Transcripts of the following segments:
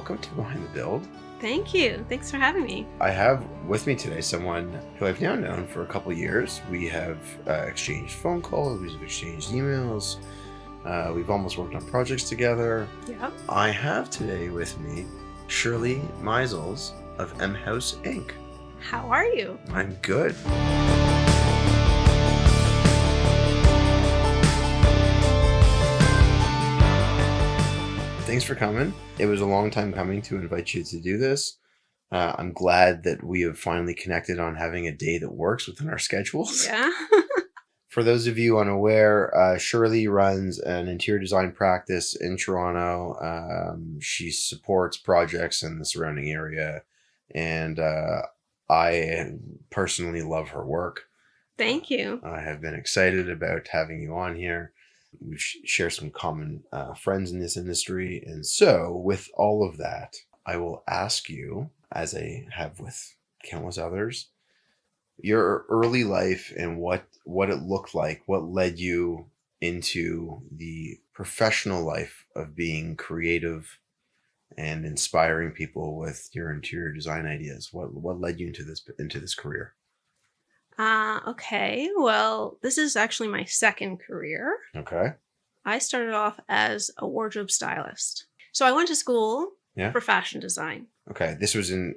welcome to Behind the Build. Thank you. Thanks for having me. I have with me today someone who I've now known for a couple of years. We have exchanged phone calls, we've exchanged emails, we've almost worked on projects together. Yep. I have today with me Shirley Meisels of M House Inc. How are you? I'm good. Thanks for coming. It was a long time coming to invite you to do this. I'm glad that we have finally connected on having a day that works within our schedules. Yeah. For those of you unaware, Shirley runs an interior design practice in Toronto. She supports projects in the surrounding area, and I personally love her work. Thank you. I have been excited about having you on here. We share some common friends in this industry. And so with all of that, I will ask you, as I have with countless others, your early life and what it looked like, what led you into the professional life of being creative and inspiring people with your interior design ideas. What led you into this career? Okay. Well, this is actually my second career. Okay. I started off as a wardrobe stylist. So I went to school for fashion design. Okay. This was in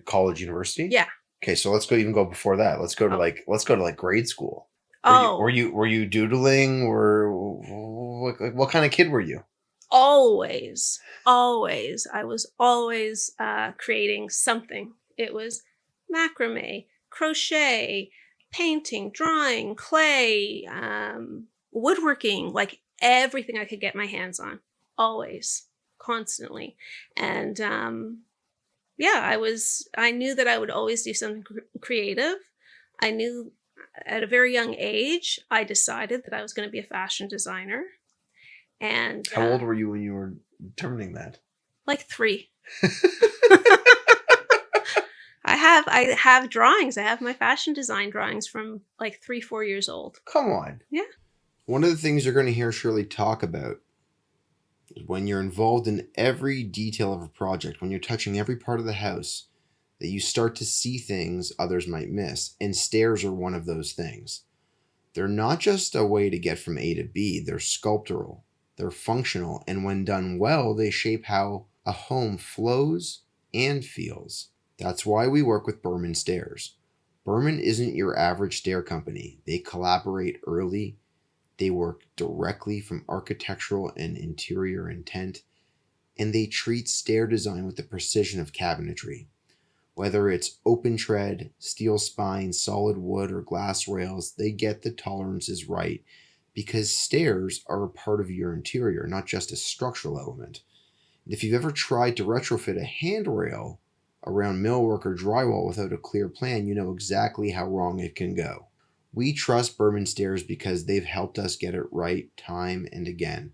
college, university? Yeah. Okay, so let's go before that. Let's go to grade school. Were you doodling, or what kind of kid were you? Always. I was always creating something. It was macrame, crochet, painting, drawing, clay, woodworking, like everything I could get my hands on. Always, constantly. And I knew that I would always do something creative. I knew at a very young age, I decided that I was going to be a fashion designer. And how old were you when you were determining that? Like 3. I have drawings. I have my fashion design drawings from like 3-4 years old. Come on. Yeah. One of the things you're going to hear Shirley talk about is when you're involved in every detail of a project, when you're touching every part of the house, that you start to see things others might miss. And stairs are one of those things. They're not just a way to get from A to B. They're sculptural. They're functional. And when done well, they shape how a home flows and feels. That's why we work with Berman Stairs. Berman isn't your average stair company. They collaborate early. They work directly from architectural and interior intent. And they treat stair design with the precision of cabinetry. Whether it's open tread, steel spine, solid wood, or glass rails, they get the tolerances right because stairs are a part of your interior, not just a structural element. And if you've ever tried to retrofit a handrail around millwork or drywall without a clear plan, you know exactly how wrong it can go. We trust Berman Stairs because they've helped us get it right time and again.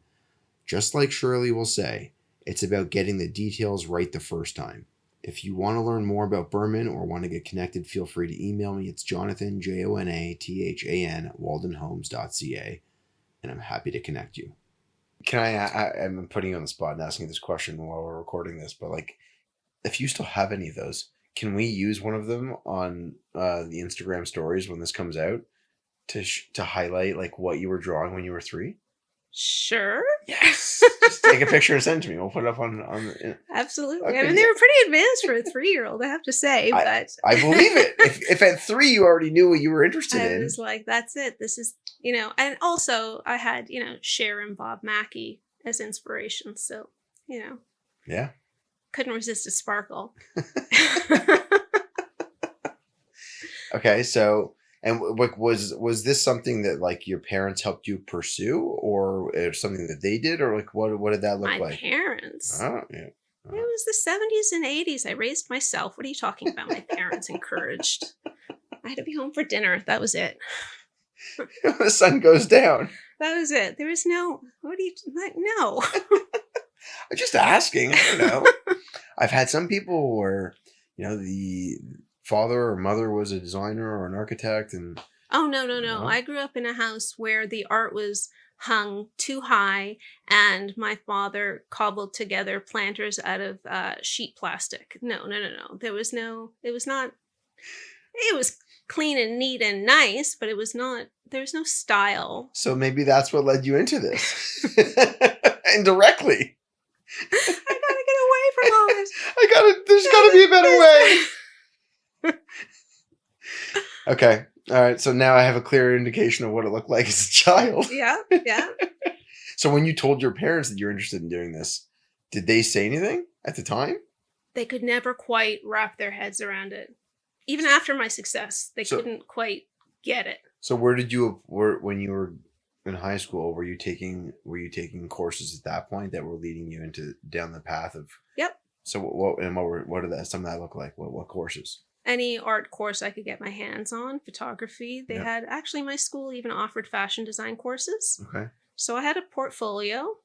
Just like Shirley will say, it's about getting the details right the first time. If you want to learn more about Berman or want to get connected, feel free to email me. It's Jonathan, JONATHAN, waldenhomes.ca, and I'm happy to connect you. I'm putting you on the spot and asking you this question while we're recording this, but like, if you still have any of those, can we use one of them on the Instagram stories when this comes out to highlight like what you were drawing when you were 3? Sure. Yes. Just take a picture and send it to me. We'll put it up on Absolutely. Okay, I mean, they were pretty advanced for a 3-year-old, I have to say. But I believe it. If at 3 you already knew what you were interested in. I was like, that's it. This is, and also I had, Cher and Bob Mackie as inspiration. So, Yeah. Couldn't resist a sparkle. Okay, so and like was this something that like your parents helped you pursue, or something that they did, or like what did that look like? My parents. Oh, yeah. It was the 70s and 80s. I raised myself. What are you talking about? My parents encouraged. I had to be home for dinner. That was it. The sun goes down. That was it. There was no. No. I'm just asking. I don't know. I've had some people where the father or mother was a designer or an architect, and Oh, no. I grew up in a house where the art was hung too high, and my father cobbled together planters out of sheet plastic. No, no, no, no. There was no, it was not, it was clean and neat and nice, but it was not, there was no style. So maybe that's what led you into this. Indirectly. I gotta get away from all this. There's gotta be a better way. Okay. All right. So now I have a clear indication of what it looked like as a child. Yeah, yeah. So when you told your parents that you're interested in doing this, did they say anything at the time? They could never quite wrap their heads around it. Even after my success, they couldn't quite get it. So when you were in high school, were you taking courses at that point that were leading you down the path of? Yep. So what did some of that look like? What courses? Any art course I could get my hands on, photography. They had, actually, my school even offered fashion design courses. Okay. So I had a portfolio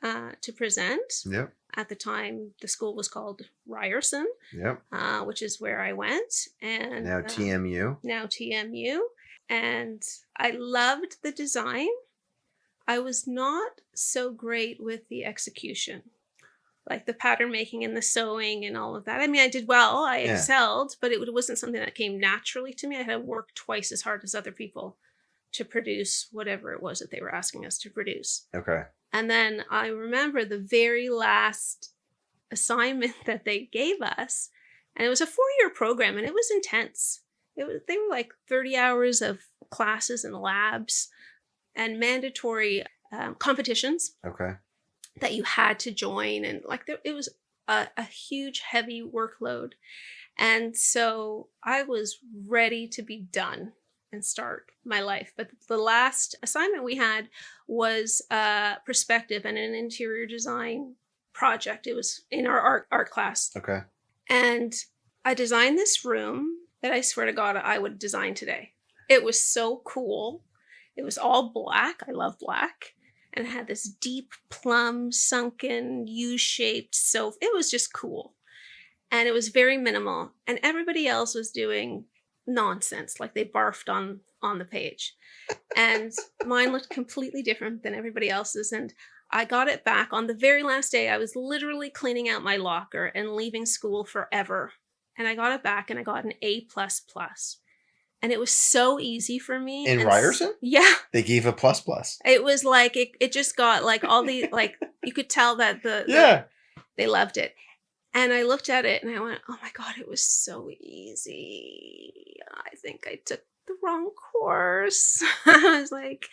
to present. Yep. At the time, the school was called Ryerson. Yep. Which is where I went. And now TMU. Now TMU. And I loved the design. I was not so great with the execution. Like the pattern making and the sewing and all of that. I mean, I did well. I excelled, but it wasn't something that came naturally to me. I had to work twice as hard as other people to produce whatever it was that they were asking us to produce. Okay. And then I remember the very last assignment that they gave us, and it was a 4-year program, and it was intense. They were like 30 hours of classes and labs and mandatory competitions. Okay. That you had to join, and it was a huge, heavy workload. And so I was ready to be done and start my life. But the last assignment we had was perspective and an interior design project. It was in our art class. Okay. And I designed this room that I swear to God I would design today. It was so cool. It was all black. I love black. And it had this deep plum, sunken, U-shaped sofa. It was just cool. And it was very minimal. And everybody else was doing nonsense, like they barfed on the page. And mine looked completely different than everybody else's. And I got it back on the very last day. I was literally cleaning out my locker and leaving school forever. And I got it back and I got an A++. And it was so easy for me. In Ryerson? Yeah. They gave a ++. It was like, it just got like all the, like, you could tell that they loved it. And I looked at it and I went, oh my God, it was so easy. I think I took the wrong course. I was like,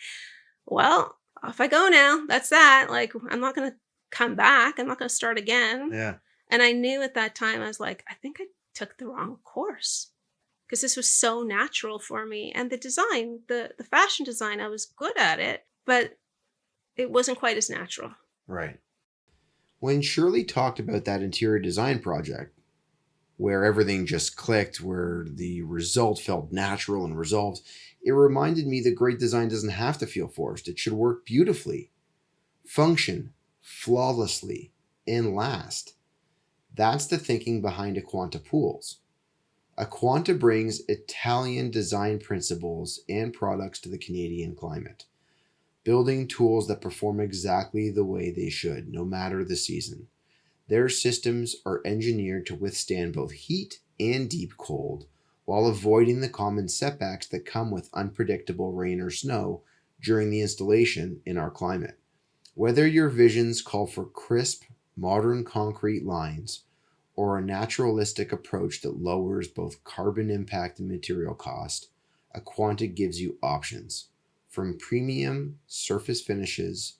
well, off I go now. That's that. Like, I'm not going to come back. I'm not going to start again. Yeah. And I knew at that time, I was like, I think I took the wrong course. Because this was so natural for me. And the design, the fashion design, I was good at it, but it wasn't quite as natural. Right. When Shirley talked about that interior design project, where everything just clicked, where the result felt natural and resolved, it reminded me that great design doesn't have to feel forced. It should work beautifully, function flawlessly, and last. That's the thinking behind Aquanta Pools. Aquanta brings Italian design principles and products to the Canadian climate, building tools that perform exactly the way they should, no matter the season. Their systems are engineered to withstand both heat and deep cold, while avoiding the common setbacks that come with unpredictable rain or snow during the installation in our climate. Whether your visions call for crisp, modern concrete lines, or a naturalistic approach that lowers both carbon impact and material cost, Aquanta gives you options. From premium surface finishes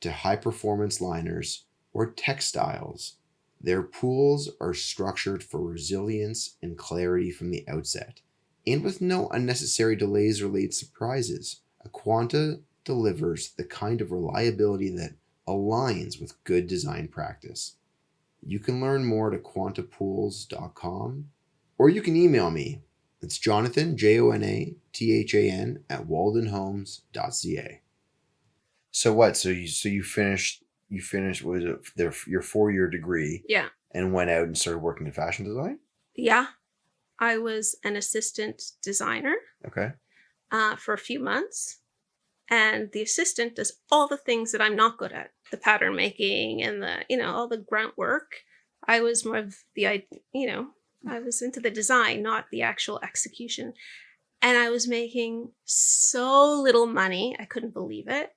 to high-performance liners or textiles, their pools are structured for resilience and clarity from the outset. And with no unnecessary delays or late surprises, Aquanta delivers the kind of reliability that aligns with good design practice. You can learn more at aquantapools.com, or you can email me. It's Jonathan, Jonathan, @waldenhomes.ca. So what? So you finished was it your 4-year degree? Yeah. And went out and started working in fashion design? Yeah. I was an assistant designer. Okay. For a few months. and the assistant does all the things that I'm not good at, the pattern making and all the grunt work. I was more of I was into the design, not the actual execution. And I was making so little money. I couldn't believe it.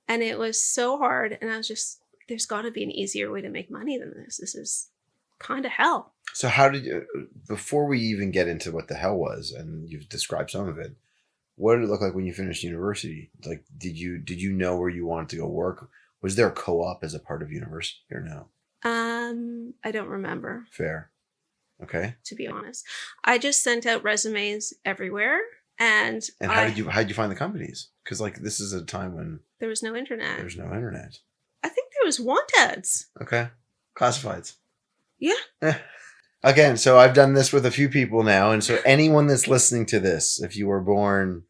And it was so hard. And I was just, there's got to be an easier way to make money than this. This is kind of hell. So how did you, before we even get into what the hell was, and you've described some of it, what did it look like when you finished university? Like, did you know where you wanted to go work? Was there a co-op as a part of university or no? I don't remember. Fair. Okay. To be honest, I just sent out resumes everywhere, and how did you find the companies? Because like this is a time when there was no internet. There's no internet. I think there was want ads. Okay. Classifieds. Yeah. Again, so I've done this with a few people now, and so anyone that's listening to this, if you were born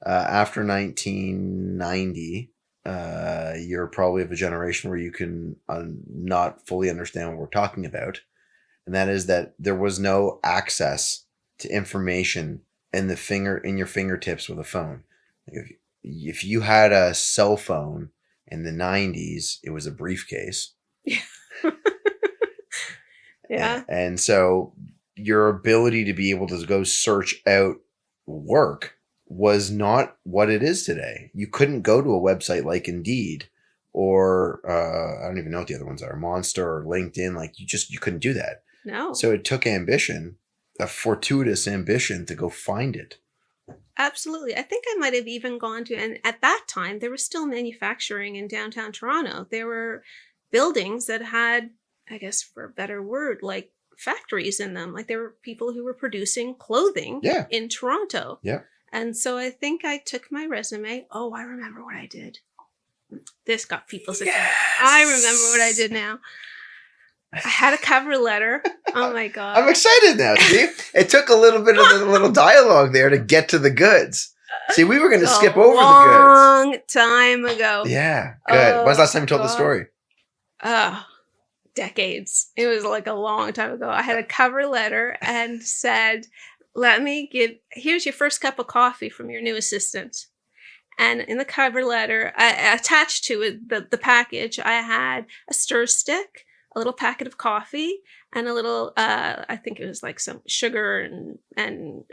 after 1990, you're probably of a generation where you can not fully understand what we're talking about, and that is that there was no access to information in your fingertips with a phone. If you had a cell phone in the 90s, it was a briefcase. Yeah. Yeah. And so your ability to be able to go search out work was not what it is today. You couldn't go to a website like Indeed or I don't even know what the other ones are, Monster or LinkedIn. Like you couldn't do that. No. So it took ambition, a fortuitous ambition to go find it. Absolutely. I think I might have even gone to, and at that time there was still manufacturing in downtown Toronto. There were buildings that had, I guess for a better word, like factories in them. Like there were people who were producing clothing in Toronto. Yeah. And so I think I took my resume. Oh, I remember what I did. This got people's attention. I remember what I did now. I had a cover letter. Oh my God. I'm excited now. See, it took a little bit of the little dialogue there to get to the goods. See, we were going to skip over the goods. Long time ago. Yeah. Good. When's the last time you told the story? Decades. It was like a long time ago. I had a cover letter and said, here's your first cup of coffee from your new assistant. And in the cover letter, attached to it, the package, I had a stir stick, a little packet of coffee, and a little, I think it was like some sugar and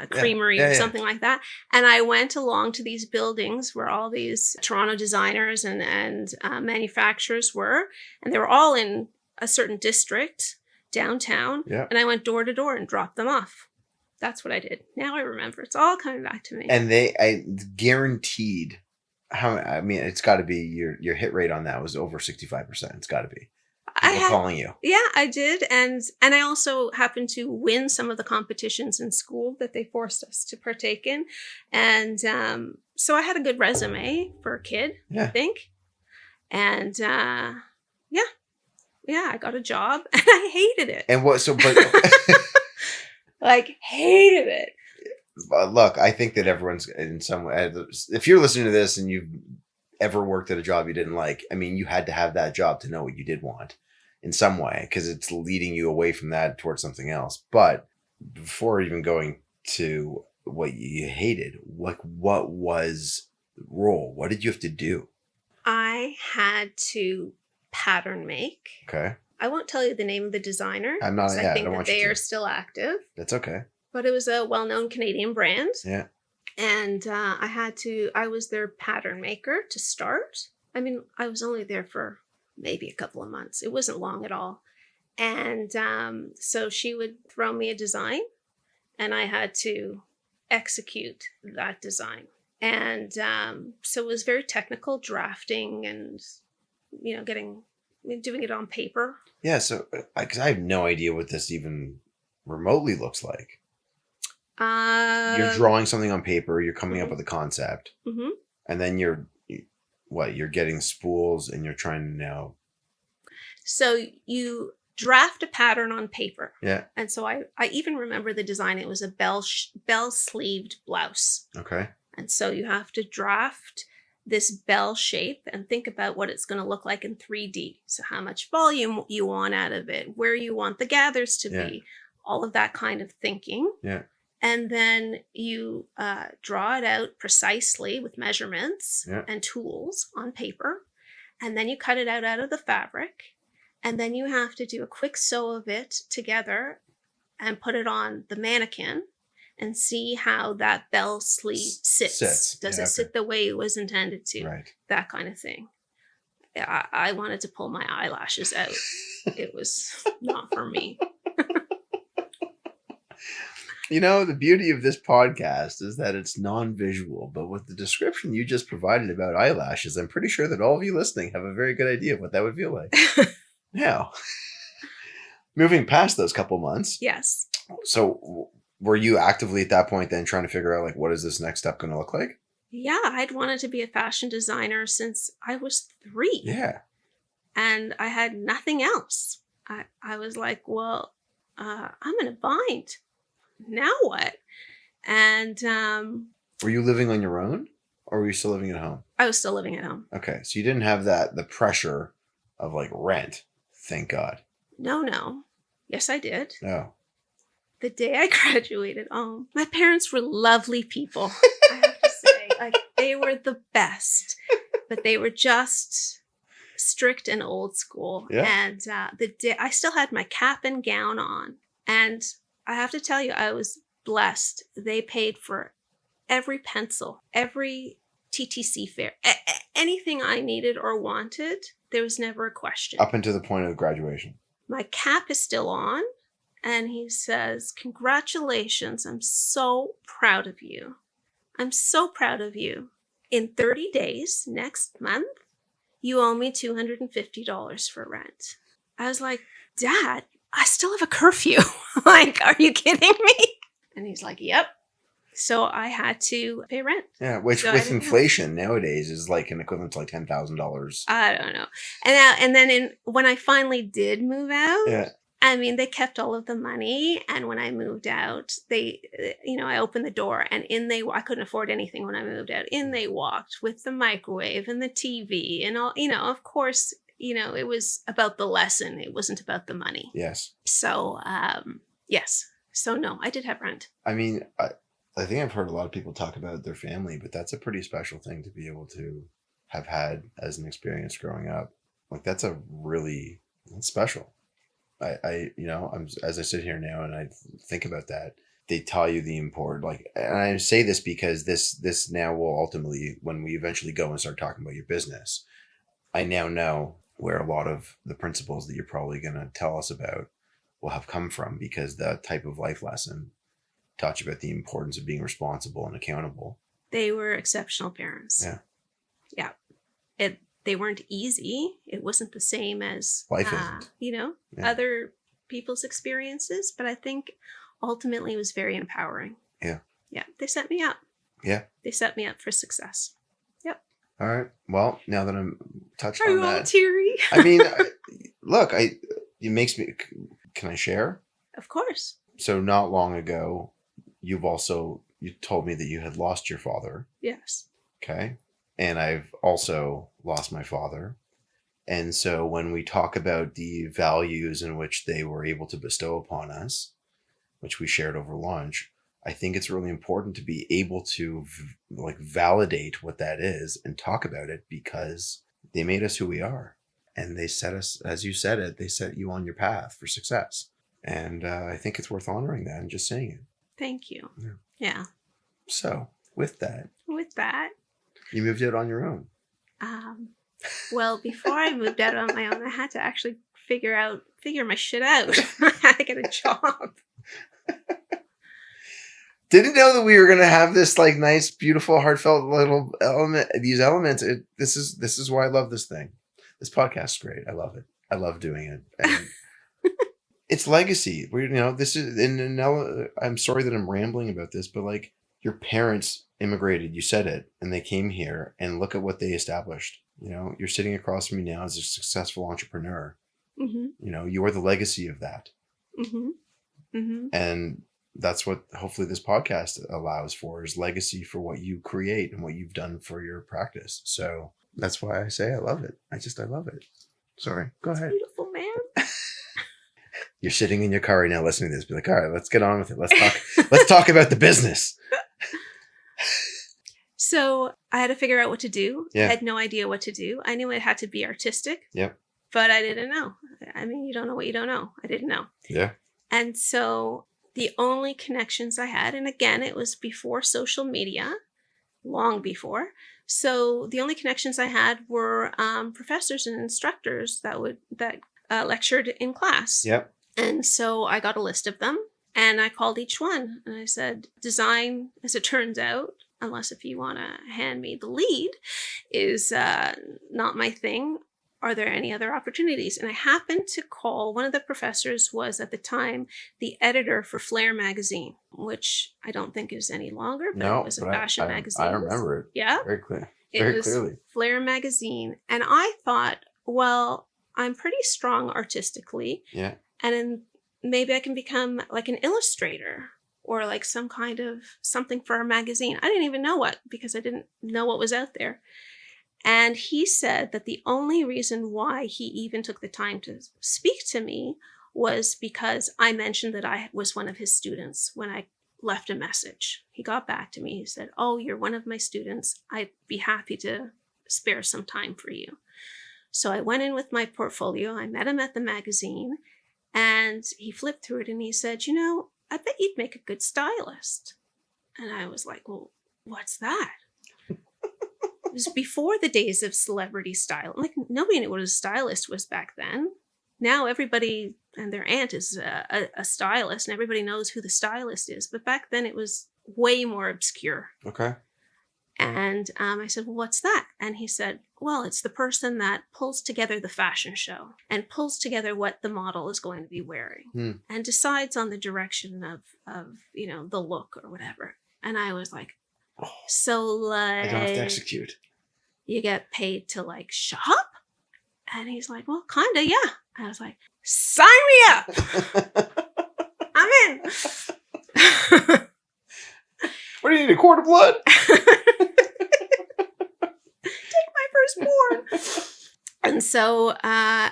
creamery or something like that. And I went along to these buildings where all these Toronto designers and manufacturers were, and they were all in a certain district downtown. Yeah. And I went door to door and dropped them off. That's what I did. Now I remember. It's all coming back to me. And I guaranteed it's got to be your hit rate on that was over 65%. It's got to be. People calling you. Yeah, I did. And I also happened to win some of the competitions in school that they forced us to partake in. And so I had a good resume for a kid, I think. And I got a job and I hated it. And what, so, but like hated it. Look, I think that everyone's in some way, if you're listening to this and you've ever worked at a job you didn't like, I mean, you had to have that job to know what you did want in some way, because it's leading you away from that towards something else. But before even going to what you hated, what was the role? What did you have to do? I had to pattern make. Okay. I won't tell you the name of the designer. I'm not. I think that they are still active. That's okay. But it was a well-known Canadian brand. Yeah. And I was their pattern maker to start. I mean, I was only there for maybe a couple of months. It wasn't long at all. And so she would throw me a design and I had to execute that design. And so it was very technical, drafting and, doing it on paper. Yeah. So, because I have no idea what this even remotely looks like. You're drawing something on paper, you're coming up with a concept, and then you're getting spools and you're trying to now. So you draft a pattern on paper. Yeah. And so I even remember the design. It was a bell sleeved blouse. Okay. And so you have to draft this bell shape and think about what it's going to look like in 3D. So how much volume you want out of it, where you want the gathers to be, all of that kind of thinking. Yeah. And then you draw it out precisely with measurements Yeah. and tools on paper. And then you cut it out of the fabric. And then you have to do a quick sew of it together and put it on the mannequin and see how that bell sleeve sits. Does it sit the way it was intended to? Right. That kind of thing. I wanted to pull my eyelashes out. It was not for me. You know, the beauty of this podcast is that it's non-visual, but with the description you just provided about eyelashes, I'm pretty sure that all of you listening have a very good idea of what that would feel like. Now, moving past those couple months. Yes. So were you actively at that point then trying to figure out, like, what is this next step going to look like? Yeah, I'd wanted to be a fashion designer since I was 3. Yeah. And I had nothing else. I was like, well, I'm in a bind. Now what? And were you living on your own, or were you still living at home? I was still living at home. Okay, so you didn't have the pressure of like rent. Thank God. No. Yes, I did. Oh. The day I graduated, my parents were lovely people. I have to say, like, they were the best, but they were just strict and old school. Yeah. And the day I still had my cap and gown on, and I have to tell you, I was blessed. They paid for every pencil, every TTC fare, anything I needed or wanted. There was never a question. Up until the point of graduation. My cap is still on, and he says, "Congratulations, I'm so proud of you. I'm so proud of you. In 30 days, next month, you owe me $250 for rent." I was like, "Dad, I still have a curfew." Like, are you kidding me? And he's like, "Yep." So I had to pay rent. Yeah, which So with inflation nowadays is like an equivalent to like $10,000. I don't know. And then when I finally did move out, Yeah. I mean, they kept all of the money. And when I moved out, I opened the door, and I couldn't afford anything when I moved out. In they walked with the microwave and the TV and all, of course, it was about the lesson. It wasn't about the money. Yes. So, yes. So no, I did have rent. I mean, I think I've heard a lot of people talk about their family, but that's a pretty special thing to be able to have had as an experience growing up. Like, that's special. I'm as I sit here now and I think about that, they tell you the importance. Like, and I say this because this now will ultimately, when we eventually go and start talking about your business, I now know where a lot of the principles that you're probably going to tell us about will have come from, because the type of life lesson taught you about the importance of being responsible and accountable. They were exceptional parents. Yeah. Yeah. They weren't easy. It wasn't the same as life isn't. Yeah. Other people's experiences, but I think ultimately it was very empowering. Yeah. Yeah. They set me up. Yeah. They set me up for success. Yep. All right. Well, now that I'm touched on that. Are you all teary? I mean, look, it makes me, can I share? Of course. So not long ago, you told me that you had lost your father. Yes. Okay. And I've also lost my father. And so when we talk about the values in which they were able to bestow upon us, which we shared over lunch, I think it's really important to be able to validate what that is and talk about it, because they made us who we are. And they set us, as you said it, they set you on your path for success. And I think it's worth honoring that and just saying it. Thank you. Yeah. Yeah. So with that, you moved out on your own. Well, before I moved out on my own, I had to actually figure my shit out. I had to get a job. Didn't know that we were going to have this like nice, beautiful, heartfelt little element. These elements. This is why I love this thing. This podcast is great. I love it. I love doing it. And it's legacy. This is. And now I'm sorry that I'm rambling about this, but like, your parents immigrated. You said it, and they came here, and look at what they established. You're sitting across from me now as a successful entrepreneur. Mm-hmm. You are the legacy of that. Mm-hmm. Mm-hmm. And that's what hopefully this podcast allows for, is legacy for what you create and what you've done for your practice. So that's why I say I love it. I love it. Sorry. Go ahead. Beautiful, man. You're sitting in your car right now listening to this. Be like, all right, let's get on with it. Let's talk. Let's talk about the business. So I had to figure out what to do. Yeah. I had no idea what to do. I knew it had to be artistic. Yep. But I didn't know. I mean, you don't know what you don't know. I didn't know. Yeah. And so the only connections I had, and again, it was before social media, long before. So the only connections I had were professors and instructors that lectured in class. Yep. And so I got a list of them, and I called each one, and I said, design, as it turns out, unless if you want to hand me the lead, is not my thing. Are there any other opportunities? And I happened to call, one of the professors was at the time the editor for Flair magazine, which I don't think is any longer, but it was a fashion magazine. I remember it. Yeah. Very clear. Very clearly. Flair magazine. And I thought, well, I'm pretty strong artistically. Yeah. And then maybe I can become like an illustrator or like some kind of something for our magazine. I didn't even know what, because I didn't know what was out there. And he said that the only reason why he even took the time to speak to me was because I mentioned that I was one of his students when I left a message. He got back to me. He said, "Oh, you're one of my students. I'd be happy to spare some time for you." So I went in with my portfolio. I met him at the magazine, and he flipped through it and he said, "I bet you'd make a good stylist." And I was like, "Well, what's that?" It was before the days of celebrity style. Like, nobody knew what a stylist was back then. Now everybody and their aunt is a stylist, and everybody knows who the stylist is. But back then it was way more obscure. Okay. And I said, "Well, what's that?" And he said, "Well, it's the person that pulls together the fashion show and pulls together what the model is going to be wearing and decides on the direction of the look or whatever." And I was like, "So like, I don't have to execute. You get paid to like shop?" And he's like, "Well, kinda, yeah." I was like, "Sign me up. I'm in." What do you need, a quart of blood? Take my firstborn. And so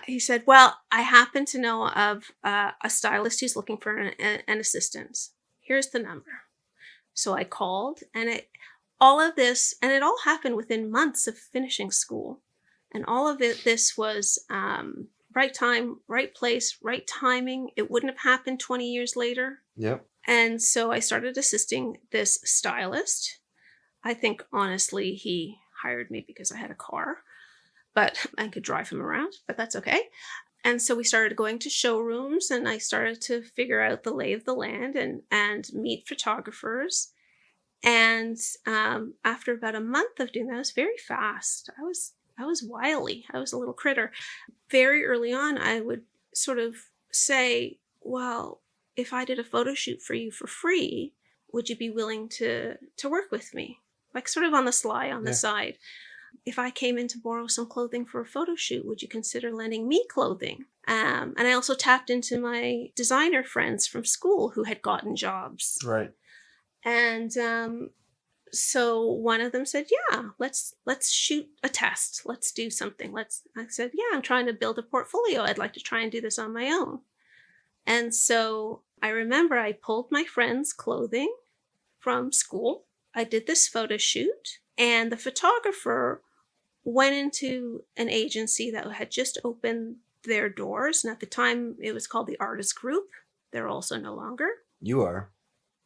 he said, "Well, I happen to know of a stylist who's looking for an assistant. Here's the number." So I called, and it all happened within months of finishing school. And all of this was right time, right place, right timing. It wouldn't have happened 20 years later. Yep. And so I started assisting this stylist. I think, honestly, he hired me because I had a car, but I could drive him around, but that's okay. And so we started going to showrooms, and I started to figure out the lay of the land and meet photographers. And after about a month of doing that, I was very fast. I was wily. I was a little critter. Very early on, I would sort of say, "Well, if I did a photo shoot for you for free, would you be willing to work with me?" Like, sort of on the sly, on the side. "If I came in to borrow some clothing for a photo shoot, would you consider lending me clothing?" And I also tapped into my designer friends from school who had gotten jobs. Right. And so one of them said, "Yeah, let's shoot a test. Let's do something. I said, "Yeah, I'm trying to build a portfolio. I'd like to try and do this on my own." And so I remember I pulled my friend's clothing from school. I did this photo shoot, and the photographer went into an agency that had just opened their doors. And at the time, it was called the Artist Group. They're also no longer. You are.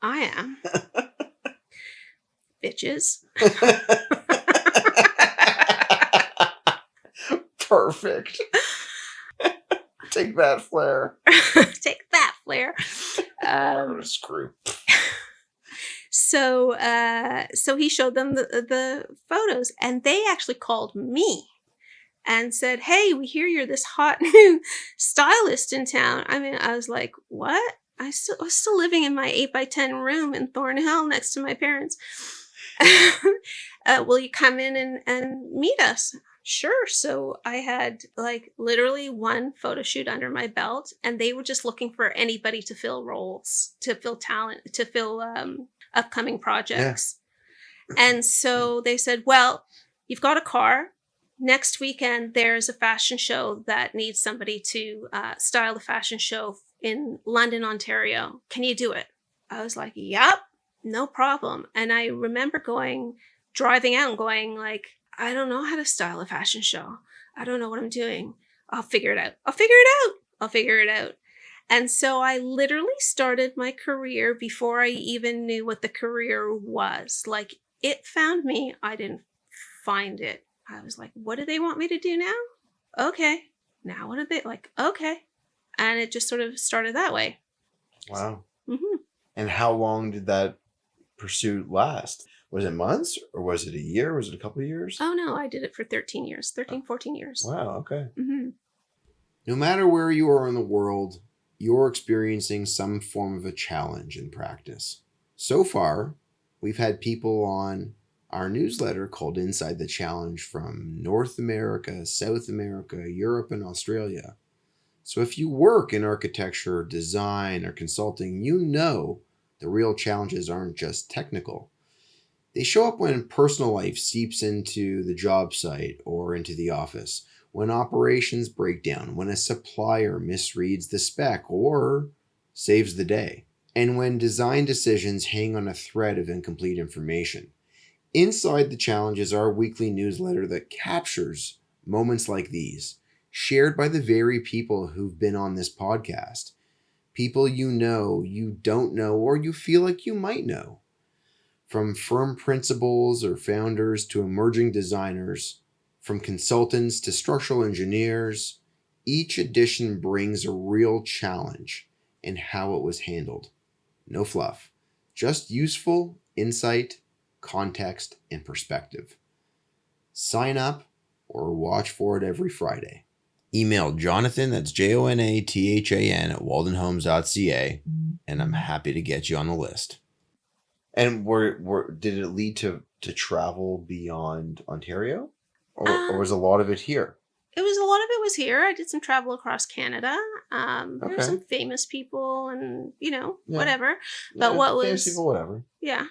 I am. Bitches. Perfect. Take that, Flair. Take that, Flair. Artist Group. So he showed them the photos, and they actually called me and said, "Hey, we hear you're this hot new stylist in town." I mean, I was like, "What?" I was still living in my 8x10 room in Thornhill next to my parents. "Will you come in and meet us?" Sure. So I had like literally one photo shoot under my belt, and they were just looking for anybody to fill roles, to fill talent, to fill upcoming projects. Yeah. And so they said, "Well, you've got a car. Next weekend, there's a fashion show that needs somebody to style the fashion show in London, Ontario. Can you do it? I was like, yep, no problem. And I remember driving out and going like, I don't know how to style a fashion show. I don't know what I'm doing. I'll figure it out. I'll figure it out. I'll figure it out. And so I literally started my career before I even knew what the career was. Like, it found me. I didn't find it. I was like, what do they want me to do now? Okay. Now what are they like? Okay. And it just sort of started that way. Wow. Mm-hmm. And how long did that pursuit last? Was it months or was it a year? Was it a couple of years? Oh, no, I did it for 13 years, 14 years. Wow, okay. Mm-hmm. No matter where you are in the world, you're experiencing some form of a challenge in practice. So far, we've had people on our newsletter called Inside the Challenge from North America, South America, Europe, and Australia. So if you work in architecture, design, or consulting, you know the real challenges aren't just technical. They show up when personal life seeps into the job site or into the office, when operations break down, when a supplier misreads the spec or saves the day, and when design decisions hang on a thread of incomplete information. Inside the Challenge is our weekly newsletter that captures moments like these, shared by the very people who've been on this podcast. People you know, you don't know, or you feel like you might know. From firm principals or founders to emerging designers, from consultants to structural engineers, each edition brings a real challenge in how it was handled. No fluff, just useful insight, context, and perspective. Sign up or watch for it every Friday. Email Jonathan, that's Jonathan at waldenhomes.ca, and I'm happy to get you on the list. And did it lead to travel beyond Ontario, or was a lot of it here? A lot of it was here. I did some travel across Canada. There were some famous people, and whatever. But what was famous people, whatever. Yeah.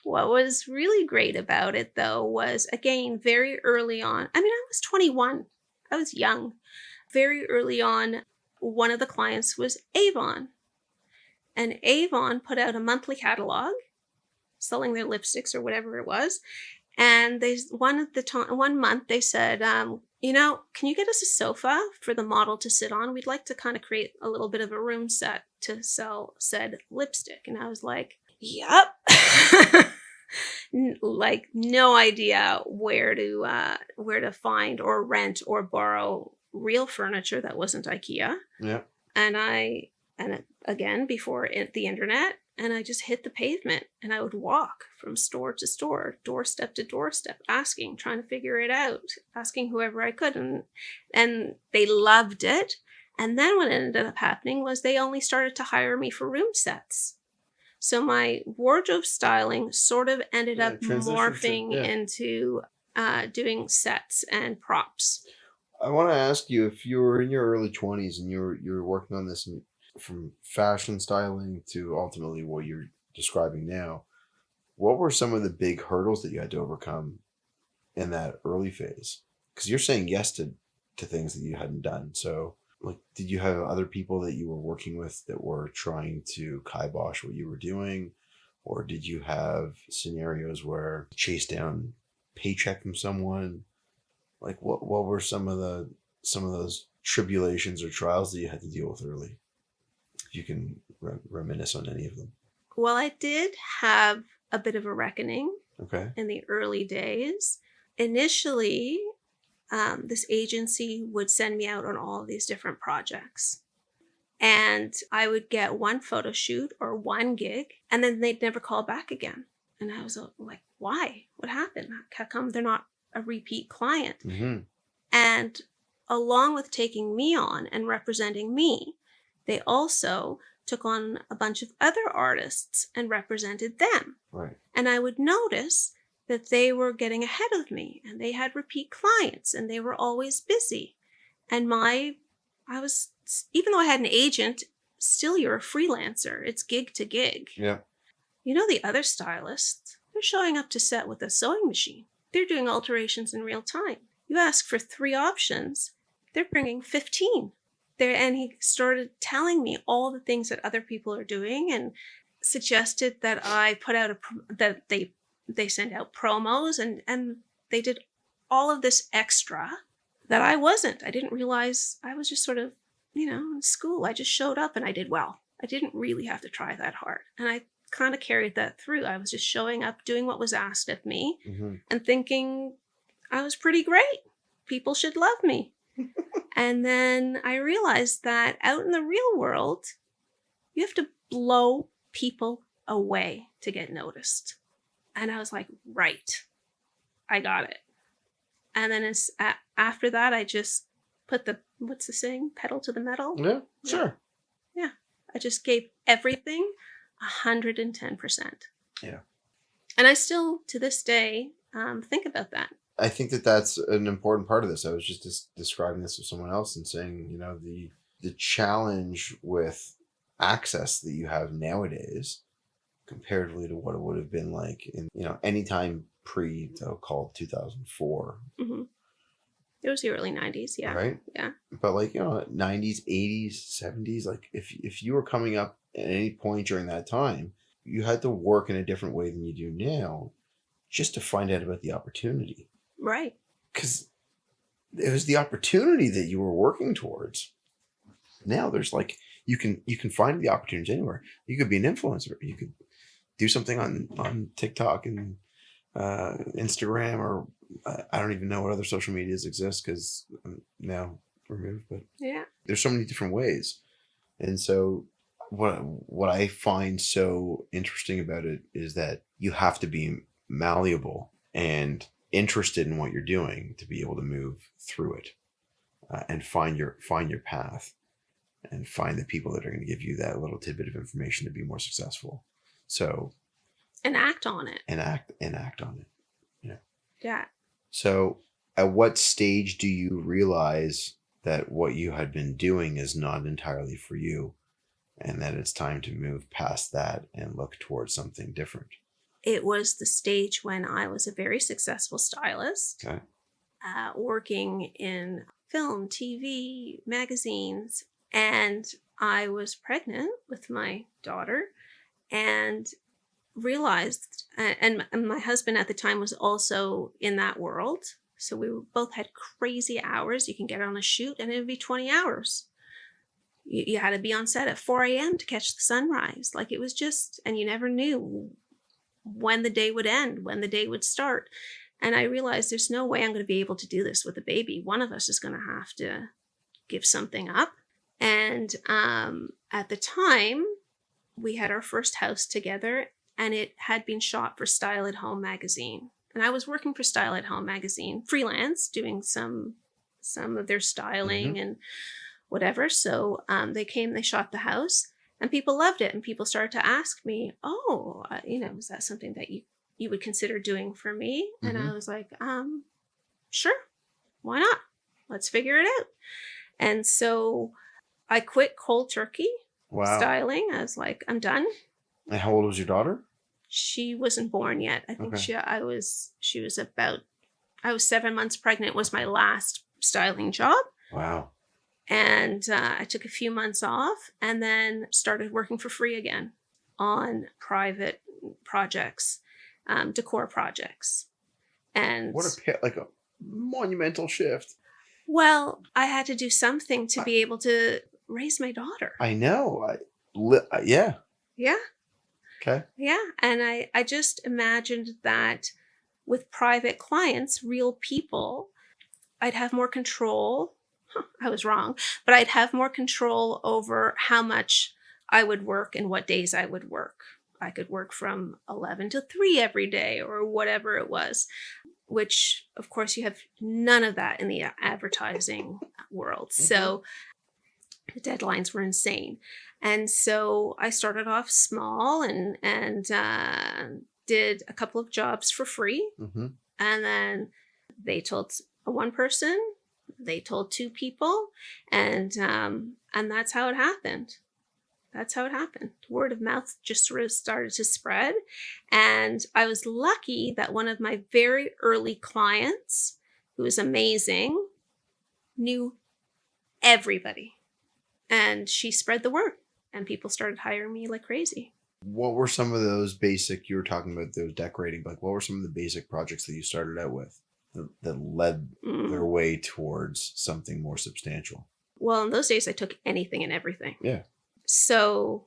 What was really great about it, though, was again very early on. I mean, I was 21. I was young. Very early on, one of the clients was Avon. And Avon put out a monthly catalog selling their lipsticks or whatever it was. And one month they said, can you get us a sofa for the model to sit on? We'd like to kind of create a little bit of a room set to sell said lipstick. And I was like, yep. Like, no idea where to find or rent or borrow real furniture that wasn't IKEA. Yeah. And again, before the internet, and I just hit the pavement and I would walk from store to store, doorstep to doorstep, trying to figure it out, asking whoever I could. And they loved it. And then what ended up happening was they only started to hire me for room sets. So my wardrobe styling sort of ended up morphing into doing sets and props. I want to ask you, if you were in your early 20s and you're working on this from fashion styling to ultimately what you're describing now, what were some of the big hurdles that you had to overcome in that early phase? Because you're saying yes to things that you hadn't done. So, like, did you have other people that you were working with that were trying to kibosh what you were doing? Or did you have scenarios where you chased down paycheck from someone? Like, what were some of those tribulations or trials that you had to deal with early? If you can reminisce on any of them. Well, I did have a bit of a reckoning. Okay. In the early days. Initially, this agency would send me out on all of these different projects. And I would get one photo shoot or one gig, and then they'd never call back again. And I was like, why? What happened? How come they're not a repeat client? Mm-hmm. And along with taking me on and representing me, they also took on a bunch of other artists and represented them. Right. And I would notice that they were getting ahead of me and they had repeat clients and they were always busy. And even though I had an agent, still you're a freelancer. It's gig to gig. Yeah. The other stylists, they're showing up to set with a sewing machine. They're doing alterations in real time. You ask for 3 options, they're bringing 15. there, and he started telling me all the things that other people are doing, and suggested that I put out that they send out promos, and they did all of this extra that I wasn't. I didn't realize I was just sort of, in school. I just showed up and I did well. I didn't really have to try that hard. And I kind of carried that through. I was just showing up, doing what was asked of me, and thinking I was pretty great. People should love me. And then I realized that out in the real world, you have to blow people away to get noticed. And I was like, right, I got it. And then after that, I just put what's the saying? Pedal to the metal. Yeah, sure. Yeah. I just gave everything 110%. Yeah. And I still, to this day, think about that. I think that that's an important part of this. I was just describing this with someone else and saying, the challenge with access that you have nowadays comparatively to what it would have been like in, anytime called 2004. Mm-hmm. It was the early 90s, yeah. Right? Yeah. But 90s, 80s, 70s, if you were coming up at any point during that time, you had to work in a different way than you do now just to find out about the opportunity. Right. Because it was the opportunity that you were working towards. Now there's you can find the opportunities anywhere. You could be an influencer. You could do something on TikTok and Instagram, or I don't even know what other social medias exist because I'm now removed. But yeah, there's so many different ways. And so what I find so interesting about it is that you have to be malleable and interested in what you're doing to be able to move through it, and find your path, and find the people that are going to give you that little tidbit of information to be more successful. So, and act on it. And act on it. Yeah. Yeah. So, at what stage do you realize that what you had been doing is not entirely for you, and that it's time to move past that and look towards something different? It was the stage when I was a very successful stylist, Okay. Working in film, TV, magazines, and I was pregnant with my daughter, and realized, and my husband at the time was also in that world. So we both had crazy hours. You can get on a shoot and it would be 20 hours. You had to be on set at 4 a.m. to catch the sunrise. It was just, and you never knew when the day would end, when the day would start. And I realized there's no way I'm going to be able to do this with a baby. One of us is going to have to give something up. And at the time, we had our first house together, and it had been shot for Style at Home magazine. And I was working for Style at Home magazine, freelance, doing some of their styling and whatever. So they shot the house, and people loved it. And people started to ask me, oh, is that something that you would consider doing for me? And I was like, sure, why not? Let's figure it out. And so I quit cold turkey styling. I was like, I'm done. And how old was your daughter? She wasn't born yet. I think I was 7 months pregnant was my last styling job. Wow. And I took a few months off and then started working for free again on private projects, decor projects. And what a monumental shift. Well, I had to do something to be able to raise my daughter. I know. Yeah. Yeah. Okay. Yeah. And I just imagined that with private clients, real people, I'd have more control. I was wrong, but I'd have more control over how much I would work and what days I would work. I could work from 11 to 3 every day or whatever it was, which of course you have none of that in the advertising world. So the deadlines were insane. And so I started off small and did a couple of jobs for free. And then they told one person, they told 2 people, and that's how it happened. That's how it happened. Word of mouth just sort of started to spread. And I was lucky that one of my very early clients, who was amazing, knew everybody. And she spread the word, and people started hiring me like crazy. What were some of those basic, you were talking about those decorating, like what were some of the basic projects that you started out with that led their way towards something more substantial? Well, in those days, I took anything and everything. Yeah. So,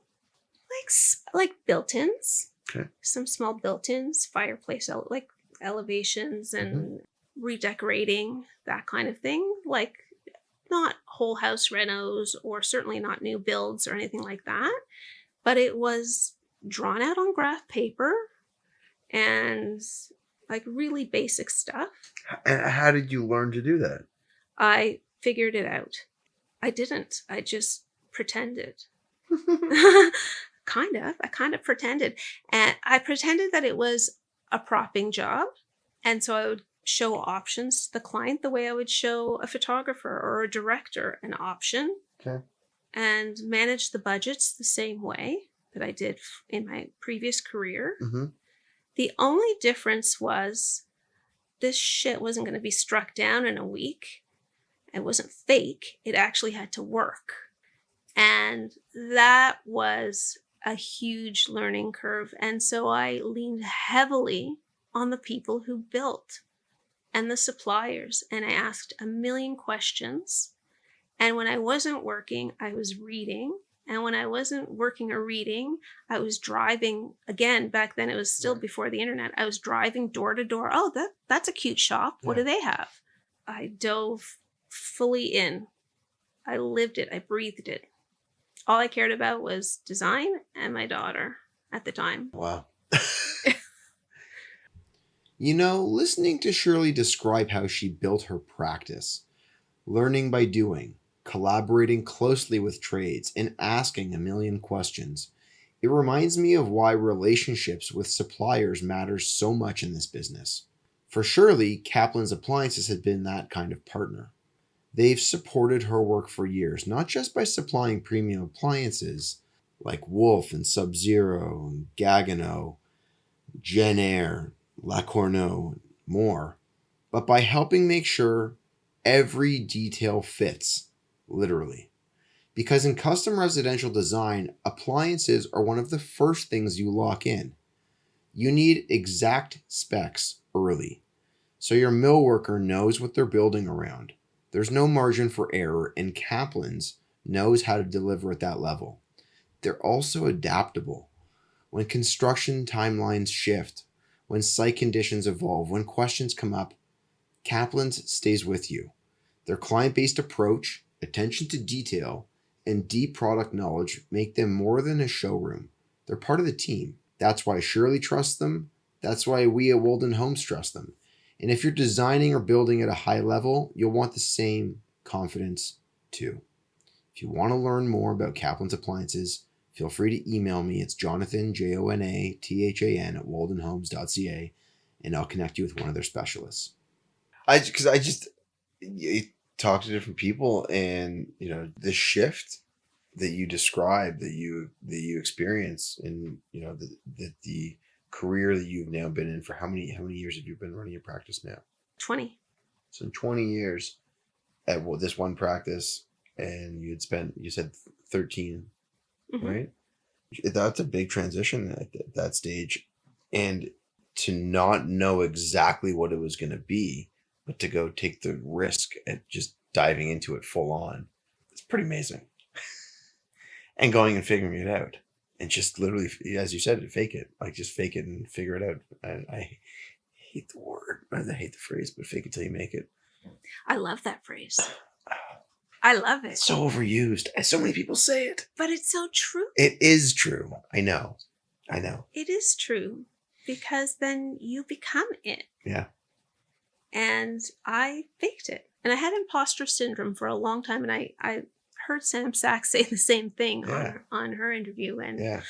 like built-ins, Okay. some small built-ins, fireplace, like elevations and redecorating, that kind of thing. Like not whole house renos or certainly not new builds or anything like that. But it was drawn out on graph paper and like really basic stuff. And how did you learn to do that? I figured it out. I didn't. I just pretended. I kind of pretended. And I pretended that it was a propping job. And so I would show options to the client the way I would show a photographer or a director an option. Okay. And manage the budgets the same way that I did in my previous career. The only difference was this shit wasn't going to be struck down in a week. It wasn't fake. It actually had to work. And that was a huge learning curve. And so I leaned heavily on the people who built and the suppliers. And I asked a million questions. And when I wasn't working, I was reading. And when I wasn't working or reading, I was driving. Again, back then it was still before the internet. I was driving door to door. Oh, that's a cute shop. What do they have? I dove fully in. I lived it. I breathed it. All I cared about was design and my daughter at the time. Wow. You know, listening to Shirley describe how she built her practice, learning by doing, collaborating closely with trades, and asking a million questions, it reminds me of why relationships with suppliers matters so much in this business. For Shirley, Kaplan's Appliances had been that kind of partner. They've supported her work for years, not just by supplying premium appliances like Wolf and Sub-Zero and Gaggenau, Genair, La Corneau, and more, but by helping make sure every detail fits, literally. Because in custom residential design, appliances are one of the first things you lock in. You need exact specs early, so your mill worker knows what they're building around. There's no margin for error, and Kaplan's knows how to deliver at that level. They're also adaptable. When construction timelines shift, when site conditions evolve, when questions come up, Kaplan's stays with you. Their client-based approach, attention to detail, and deep product knowledge make them more than a showroom. They're part of the team. That's why Shirley trusts them. That's why we at Walden Homes trust them. And if you're designing or building at a high level, you'll want the same confidence too. If you want to learn more about Kaplan's Appliances, feel free to email me. It's Jonathan, Jonathan, at waldenhomes.ca, and I'll connect you with one of their specialists. You talk to different people, and you know the shift that you describe, that you experience, and you know the career that you've now been in for how many years have you been running your practice now? 20. So in 20 years at this one practice, and you said 13, right? That's a big transition at that stage. And to not know exactly what it was going to be, but to go take the risk at just diving into it full on, it's pretty amazing. And going and figuring it out. And just literally, as you said, fake it. Like just fake it and figure it out. I hate the word. I hate the phrase, but fake it till you make it. I love that phrase. I love it. It's so overused. And so many people say it. But it's so true. It is true. I know. It is true. Because then you become it. Yeah. And I faked it. And I had imposter syndrome for a long time. And I heard Sam Sachs say the same thing on her interview. And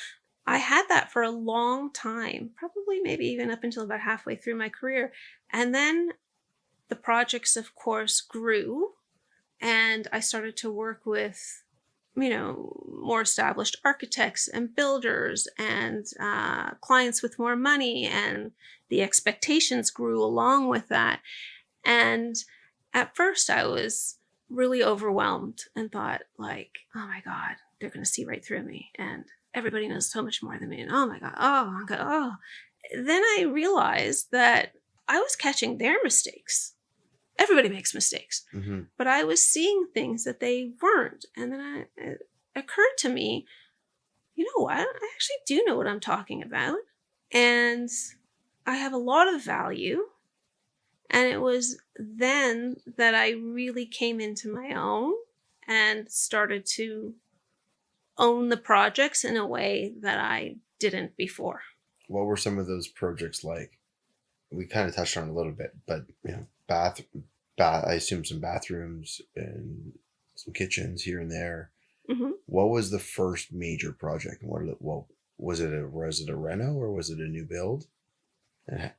I had that for a long time, probably maybe even up until about halfway through my career. And then the projects, of course, grew. And I started to work with, more established architects and builders and clients with more money. And the expectations grew along with that. And at first I was really overwhelmed and thought like, oh my God, they're going to see right through me. And everybody knows so much more than me. And oh my God, oh. Then I realized that I was catching their mistakes. Everybody makes mistakes, but I was seeing things that they weren't. And then it occurred to me, you know what? I actually do know what I'm talking about. And I have a lot of value. And it was then that I really came into my own and started to own the projects in a way that I didn't before. What were some of those projects like? We kind of touched on it a little bit, but bath. I assume some bathrooms and some kitchens here and there. Mm-hmm. What was the first major project? What was it? Was it a reno or was it a new build?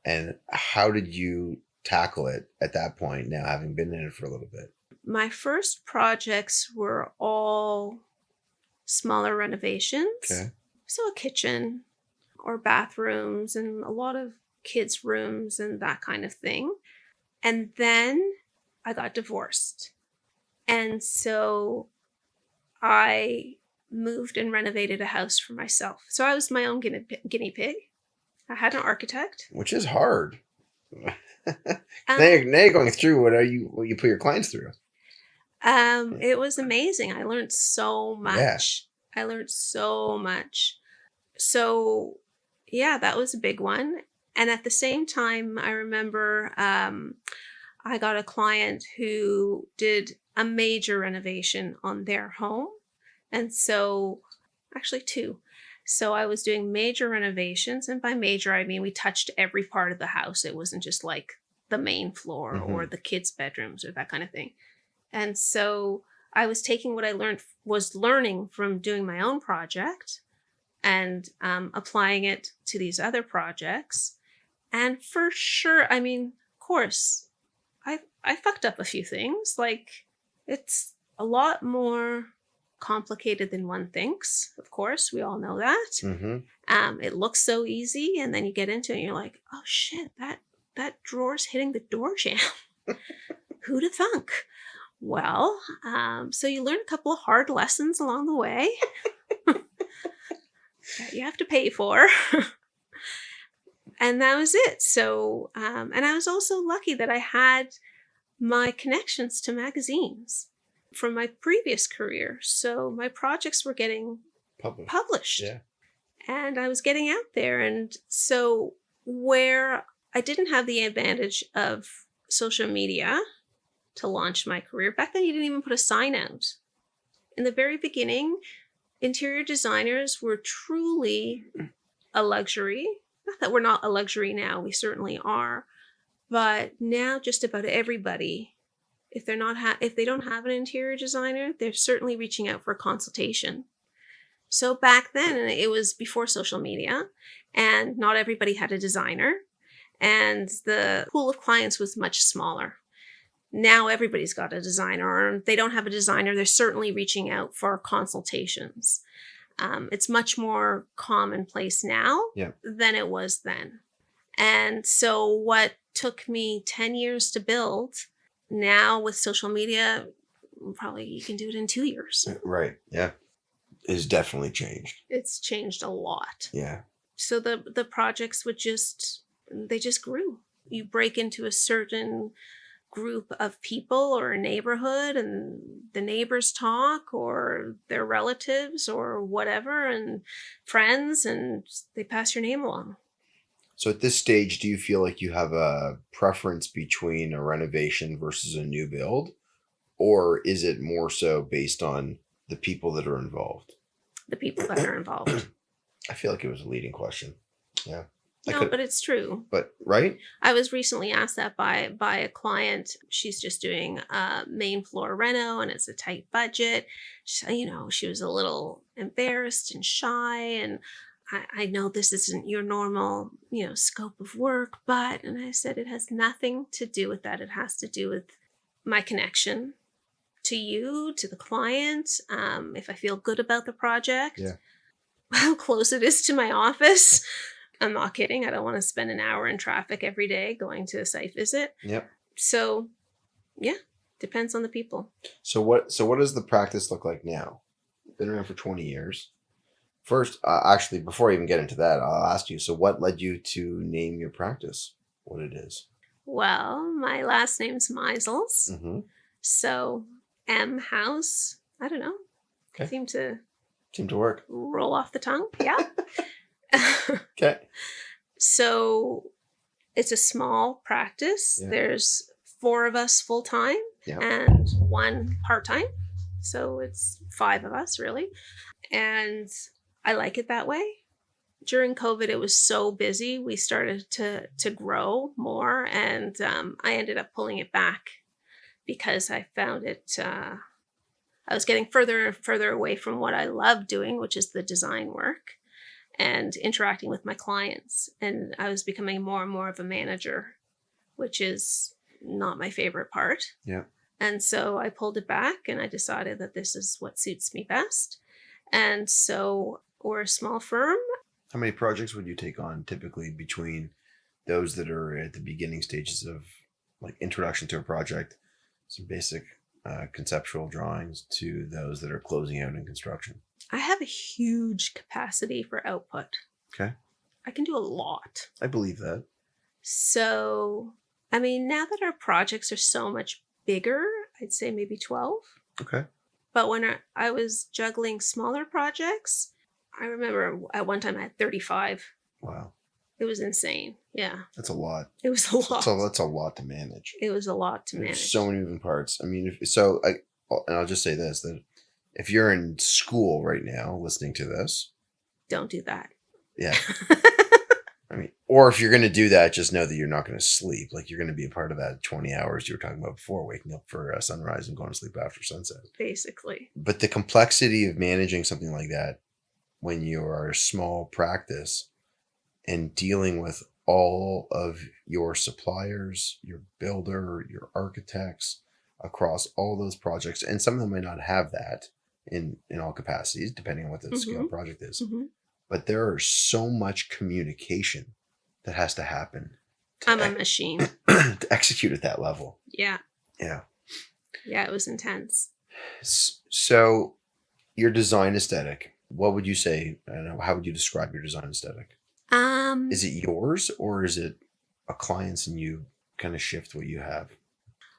And how did you tackle it at that point? Now having been in it for a little bit. My first projects were all smaller renovations. Okay. So a kitchen or bathrooms and a lot of kids' rooms and that kind of thing. And then I got divorced. And so I moved and renovated a house for myself. So I was my own guinea pig. I had an architect. Which is hard. Now you're going through what you put your clients through. It was amazing. I learned so much. Yeah. I learned so much. So yeah, that was a big one. And at the same time, I remember I got a client who did a major renovation on their home. And so, actually two. So I was doing major renovations. And by major, I mean we touched every part of the house. It wasn't just like the main floor or the kids' bedrooms or that kind of thing. And so I was taking what I was learning from doing my own project and applying it to these other projects. And for sure, I mean, of course, I fucked up a few things. Like, it's a lot more complicated than one thinks. Of course, we all know that. It looks so easy, and then you get into it and you're like, oh shit, that drawer's hitting the door jamb. Who'd have thunk? Well, so you learn a couple of hard lessons along the way that you have to pay for. And that was it. So, and I was also lucky that I had my connections to magazines from my previous career. So my projects were getting published. Yeah. And I was getting out there. And so where I didn't have the advantage of social media to launch my career, back then you didn't even put a sign out. In the very beginning, interior designers were truly a luxury. Not that we're not a luxury now, we certainly are. But now just about everybody, if they don't have an interior designer, they're certainly reaching out for a consultation. So back then, it was before social media, and not everybody had a designer, and the pool of clients was much smaller. Now everybody's got a designer, or if they don't have a designer, they're certainly reaching out for consultations. It's much more commonplace now than it was then. And so what took me 10 years to build, now with social media, probably you can do it in 2 years. Right. Yeah. It's definitely changed. It's changed a lot. Yeah. So the projects they just grew. You break into a certain group of people or a neighborhood and the neighbors talk or their relatives or whatever and friends, and they pass your name along. So at this stage, do you feel like you have a preference between a renovation versus a new build, or is it more so based on the people that are involved? The people that are involved. I feel like it was a leading question. Yeah. But it's true. But right? I was recently asked that by a client. She's just doing a main floor reno and it's a tight budget. She was a little embarrassed and shy, and I know this isn't your normal, scope of work, and I said it has nothing to do with that. It has to do with my connection to you, to the client. If I feel good about the project, how close it is to my office. I'm not kidding. I don't want to spend an hour in traffic every day going to a site visit. Yep. So, yeah. Depends on the people. So what does the practice look like now? Been around for 20 years. First, actually, before I even get into that, I'll ask you. So, what led you to name your practice what it is? Well, my last name's Meisels. Mm-hmm. So M House. I don't know. Okay. Seemed to work. roll off the tongue. Yeah. Okay. So it's a small practice. Yeah. There's 4 of us full time Yeah. and 1 part time. So it's 5 of us really. And I like it that way. During COVID, it was so busy. We started to grow more, and I ended up pulling it back because I found it. I was getting further and further away from what I love doing, which is the design work and interacting with my clients. And I was becoming more and more of a manager, which is not my favorite part. Yeah. And so I pulled it back and I decided that this is what suits me best. And so we're a small firm. How many projects would you take on typically between those that are at the beginning stages of like introduction to a project, some basic conceptual drawings, to those that are closing out in construction? I have a huge capacity for output. Okay. I can do a lot. I believe that. So, I mean, now that our projects are so much bigger, I'd say maybe 12. Okay. But when I was juggling smaller projects, I remember at one time I had 35. Wow. It was insane. Yeah. That's a lot. It was a lot. That's a lot to manage. It was a lot to manage. There's so many moving parts. I mean, and I'll just say this, that if you're in school right now listening to this, don't do that. Yeah. I mean, or if you're going to do that, just know that you're not going to sleep. Like, you're going to be a part of that 20 hours you were talking about before, waking up for sunrise and going to sleep after sunset. Basically. But the complexity of managing something like that when you are a small practice and dealing with all of your suppliers, your builder, your architects across all those projects, and some of them might not have that in all capacities, depending on what the scale project is. Mm-hmm. But there are so much communication that has to happen. I'm a machine. To execute at that level. Yeah. Yeah. Yeah, it was intense. So your design aesthetic, what would you say? I don't know. How would you describe your design aesthetic? Is it yours or is it a client's and you kind of shift what you have?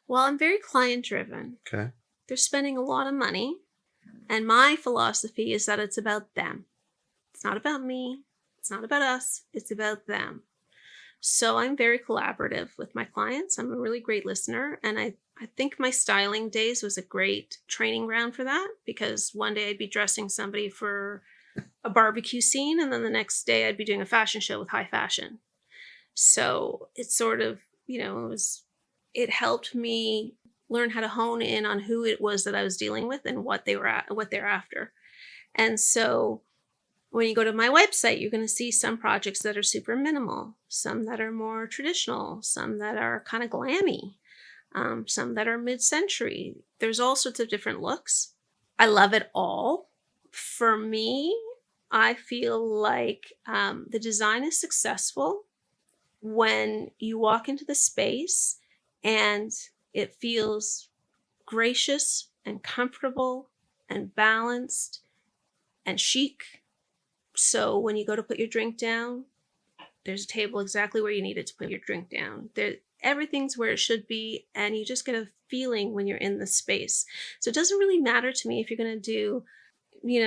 Well, I'm very client driven. Okay. They're spending a lot of money. And my philosophy is that it's about them. It's not about me. It's not about us. It's about them. So I'm very collaborative with my clients. I'm a really great listener. And I think my styling days was a great training ground for that, because one day I'd be dressing somebody for a barbecue scene, and then the next day I'd be doing a fashion show with high fashion. So it's sort of, it helped me learn how to hone in on who it was that I was dealing with and what they're after. And so when you go to my website, you're going to see some projects that are super minimal, some that are more traditional, some that are kind of glammy, some that are mid-century. There's all sorts of different looks. I love it all. For me, I feel like the design is successful when you walk into the space and it feels gracious and comfortable and balanced and chic. So when you go to put your drink down, there's a table exactly where you need it to put your drink down. Everything's where it should be, and you just get a feeling when you're in the space. So it doesn't really matter to me if you're going to do,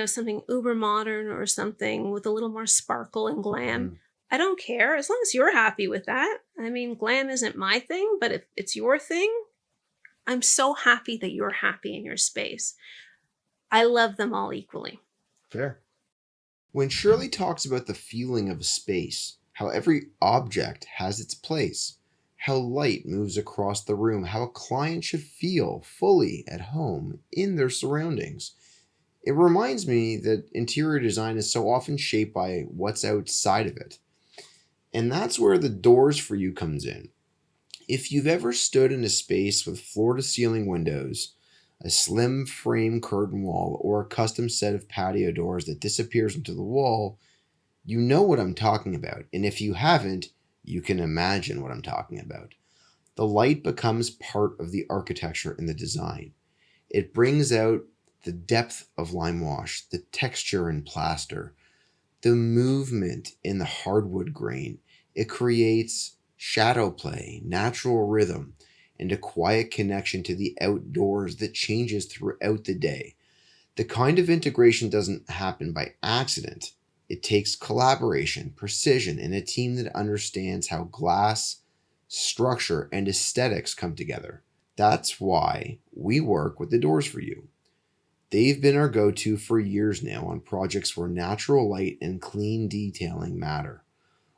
something uber modern or something with a little more sparkle and glam. Mm. I don't care, as long as you're happy with that. I mean, glam isn't my thing, but if it's your thing, I'm so happy that you're happy in your space. I love them all equally. Fair. When Shirley talks about the feeling of a space, how every object has its place, how light moves across the room, how a client should feel fully at home in their surroundings, it reminds me that interior design is so often shaped by what's outside of it. And that's where the doors for you comes in. If you've ever stood in a space with floor-to-ceiling windows, a slim frame curtain wall, or a custom set of patio doors that disappears into the wall, you know what I'm talking about. And if you haven't, you can imagine what I'm talking about. The light becomes part of the architecture and the design. It brings out the depth of lime wash, the texture in plaster, the movement in the hardwood grain. It creates shadow play, natural rhythm, and a quiet connection to the outdoors that changes throughout the day. The kind of integration doesn't happen by accident. It takes collaboration, precision, and a team that understands how glass, structure, and aesthetics come together. That's why we work with the Doors for You. They've been our go-to for years now on projects where natural light and clean detailing matter.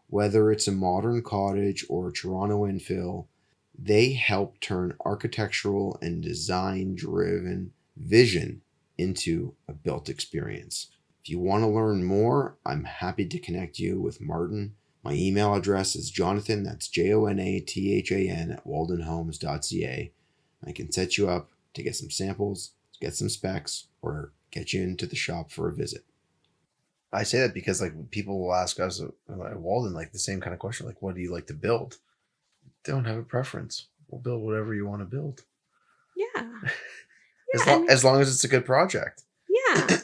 Whether it's a modern cottage or a Toronto infill, they help turn architectural and design-driven vision into a built experience. If you want to learn more, I'm happy to connect you with Martin. My email address is Jonathan, that's Jonathan at waldenhomes.ca. I can set you up to get some samples, get some specs, or get you into the shop for a visit. I say that because like people will ask us at Walden like the same kind of question, like what do you like to build? They don't have a preference. We'll build whatever you want to build. Yeah. As long as it's a good project. Yeah.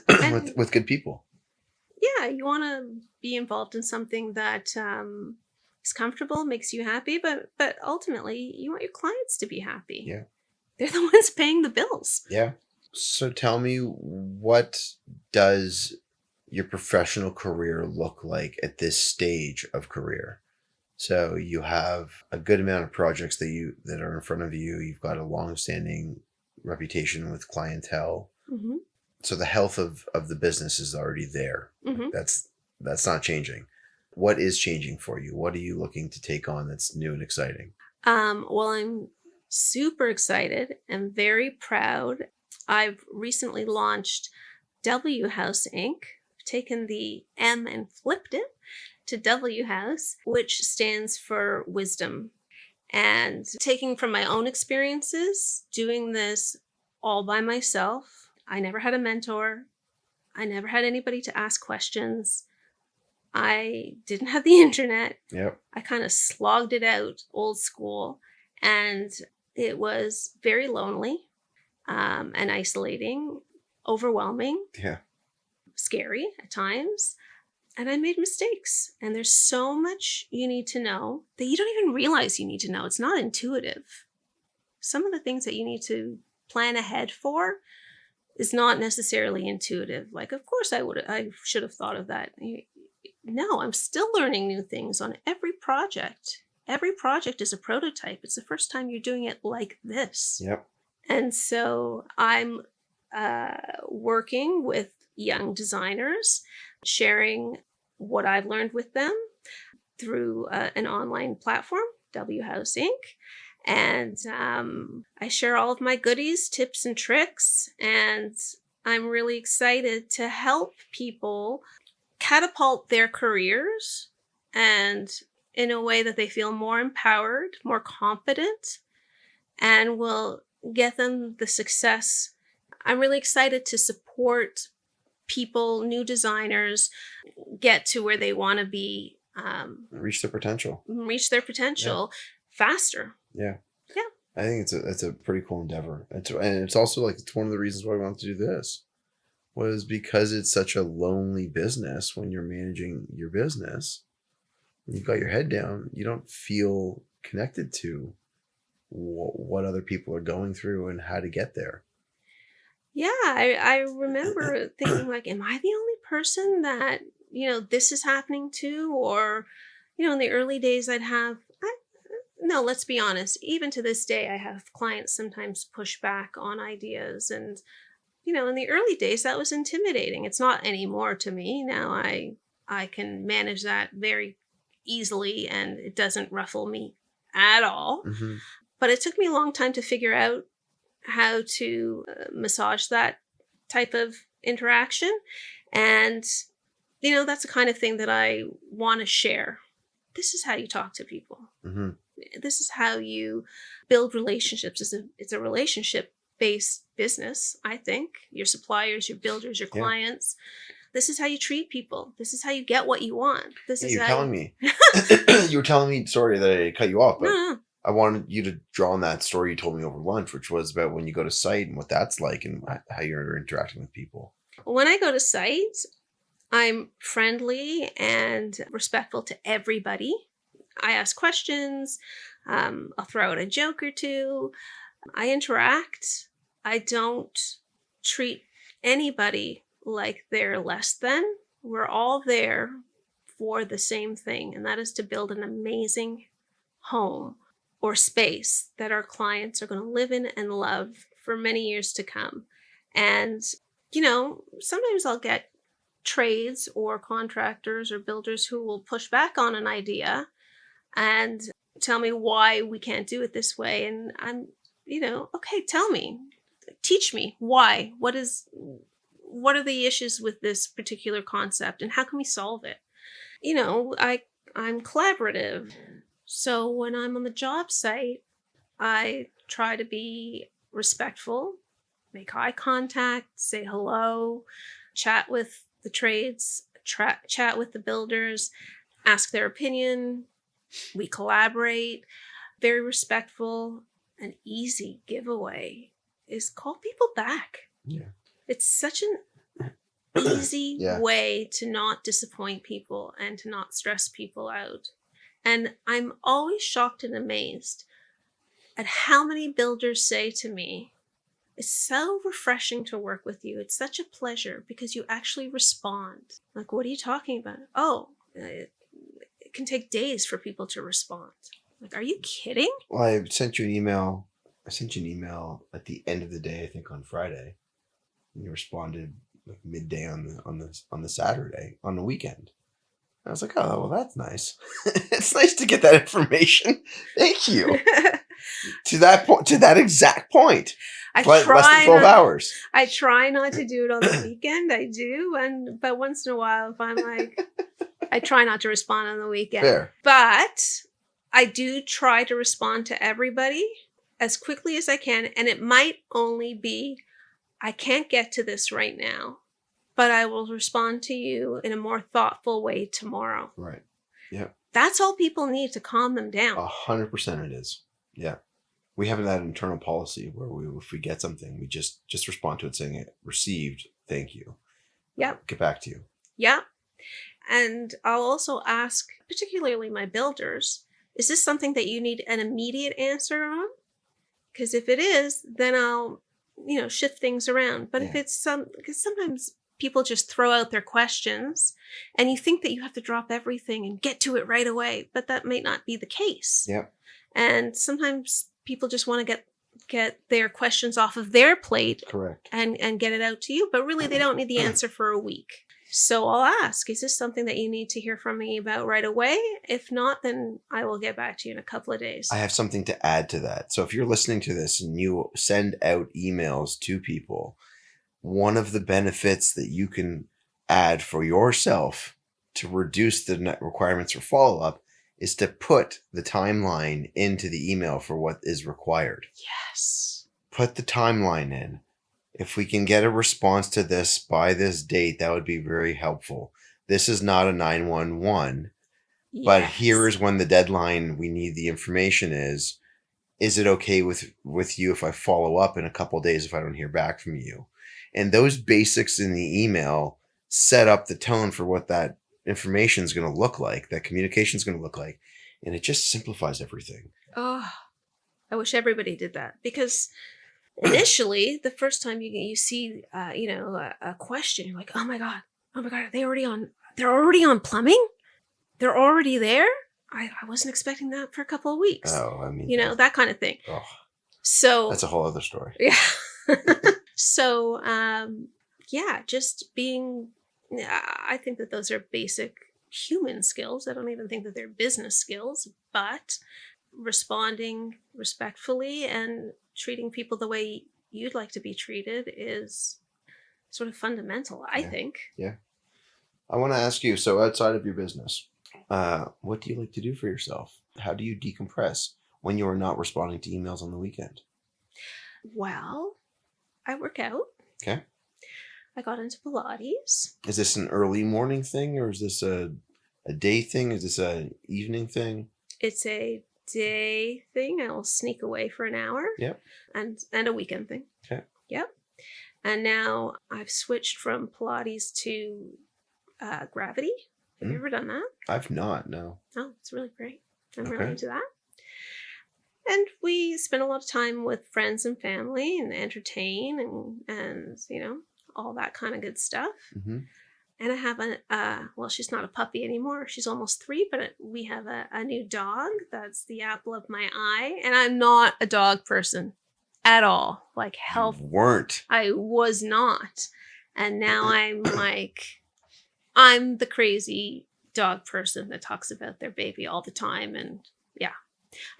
with good people. Yeah, you want to be involved in something that is comfortable, makes you happy, but ultimately you want your clients to be happy. Yeah. They're the ones paying the bills. Yeah. So tell me, what does your professional career look like at this stage of career? So you have a good amount of projects that are in front of you. You've got a long-standing reputation with clientele. Mm-hmm. So the health of the business is already there. Mm-hmm. That's not changing. What is changing for you? What are you looking to take on that's new and exciting? Well, I'm super excited and very proud. I've recently launched W House Inc. Taken the M and flipped it to W House, which stands for wisdom. And taking from my own experiences, doing this all by myself. I never had a mentor. I never had anybody to ask questions. I didn't have the internet. Yep. I kind of slogged it out old school, and it was very lonely and isolating, overwhelming, scary at times. And I made mistakes. And there's so much you need to know that you don't even realize you need to know. It's not intuitive. Some of the things that you need to plan ahead for is not necessarily intuitive. Like, of course, I should have thought of that. No, I'm still learning new things on every project. Every project is a prototype. It's the first time you're doing it like this. Yep. And so I'm working with young designers, sharing what I've learned with them through an online platform, W House Inc. And I share all of my goodies, tips, and tricks. And I'm really excited to help people catapult their careers and in a way that they feel more empowered, more confident, and will get them the success. I'm really excited to support people, new designers, get to where they want to be. Reach their potential. Faster. Yeah. Yeah. I think it's a pretty cool endeavor. And it's also like, it's one of the reasons why I wanted to do this was because it's such a lonely business when you're managing your business. When you've got your head down, you don't feel connected to what other people are going through and how to get there. Yeah, I remember thinking like, am I the only person that, this is happening to? Or, in the early days no, let's be honest. Even to this day, I have clients sometimes push back on ideas. And, in the early days, that was intimidating. It's not anymore to me. Now I can manage that very easily and it doesn't ruffle me at all. Mm-hmm. But it took me a long time to figure out how to massage that type of interaction. And, that's the kind of thing that I want to share. This is how you talk to people. Mm-hmm. This is how you build relationships. It's a relationship-based business, I think. Your suppliers, your builders, your clients. This is how you treat people. This is how you get what you want. You were telling me, sorry that I cut you off, but no. I wanted you to draw on that story you told me over lunch, which was about when you go to site and what that's like and how you're interacting with people. When I go to site, I'm friendly and respectful to everybody. I ask questions. I'll throw out a joke or two. I interact. I don't treat anybody like they're less than. We're all there for the same thing, and that is to build an amazing home or space that our clients are going to live in and love for many years to come. And, sometimes I'll get trades or contractors or builders who will push back on an idea and tell me why we can't do it this way. And I'm, okay, tell me, teach me why. What are the issues with this particular concept and how can we solve it? I'm collaborative. So when I'm on the job site, I try to be respectful, make eye contact, say hello, chat with the trades, chat with the builders, ask their opinion. We collaborate. Very respectful. An easy giveaway is call people back. Yeah. It's such an easy Yeah. way to not disappoint people and to not stress people out. And I'm always shocked and amazed at how many builders say to me, it's so refreshing to work with you. It's such a pleasure because you actually respond. Like, what are you talking about? Oh, it can take days for people to respond. Like, are you kidding? Well, I sent you an email. I sent you an email at the end of the day, I think on Friday, and you responded like midday on the Saturday on the weekend. I was like, oh, well, that's nice. It's nice to get that information. Thank you. To that exact point. Less than 12 hours. I try not to do it on the weekend. I do, but once in a while, if I'm like, I try not to respond on the weekend. Fair. But I do try to respond to everybody as quickly as I can, and it might only be, I can't get to this right now, but I will respond to you in a more thoughtful way tomorrow. Right. Yeah. That's all people need to calm them down. 100% it is. Yeah. We have that internal policy where if we get something, we just respond to it saying it received. Thank you. Yep. Get back to you. Yep. And I'll also ask, particularly my builders, is this something that you need an immediate answer on? Because if it is, then I'll, shift things around. But if it's because sometimes people just throw out their questions and you think that you have to drop everything and get to it right away, but that may not be the case. Yep. And sometimes people just want to get their questions off of their plate. Correct. And get it out to you, but really they don't need the answer for a week. So I'll ask, is this something that you need to hear from me about right away? If not, then I will get back to you in a couple of days. I have something to add to that. So if you're listening to this and you send out emails to people, one of the benefits that you can add for yourself to reduce the net requirements for follow-up is to put the timeline into the email for what is required. Yes. Put the timeline in. If we can get a response to this by this date, that would be very helpful. This is not a 911, but here is when the deadline we need the information is. Is it okay with you if I follow up in a couple of days if I don't hear back from you? And those basics in the email set up the tone for what that information is going to look like, that communication is going to look like. And it just simplifies everything. Oh, I wish everybody did that, because initially, the first time you see, a question, you're like, oh my God, are they already on? They're already on plumbing? They're already there? I wasn't expecting that for a couple of weeks. Oh, I mean, that kind of thing. Oh, so that's a whole other story. Yeah. So, just being, I think that those are basic human skills. I don't even think that they're business skills, but responding respectfully and treating people the way you'd like to be treated is sort of fundamental, I think. Yeah. I want to ask you, so outside of your business, what do you like to do for yourself? How do you decompress when you are not responding to emails on the weekend? Well, I work out. Okay. I got into Pilates. Is this an early morning thing or is this a day thing? Is this an evening thing? It's a weekday thing, I will sneak away for an hour. Yep. And a weekend thing. Okay. Yep. And now I've switched from Pilates to gravity. Have you ever done that? I've not, no. Oh, it's really great. I'm Okay. really into that. And we spend a lot of time with friends and family and entertain and all that kind of good stuff. Mm-hmm. And I have well, she's not a puppy anymore. She's almost 3, but we have a new dog that's the apple of my eye. And I'm not a dog person at all. Like health. You weren't. I was not. And now I'm like, I'm the crazy dog person that talks about their baby all the time. And yeah,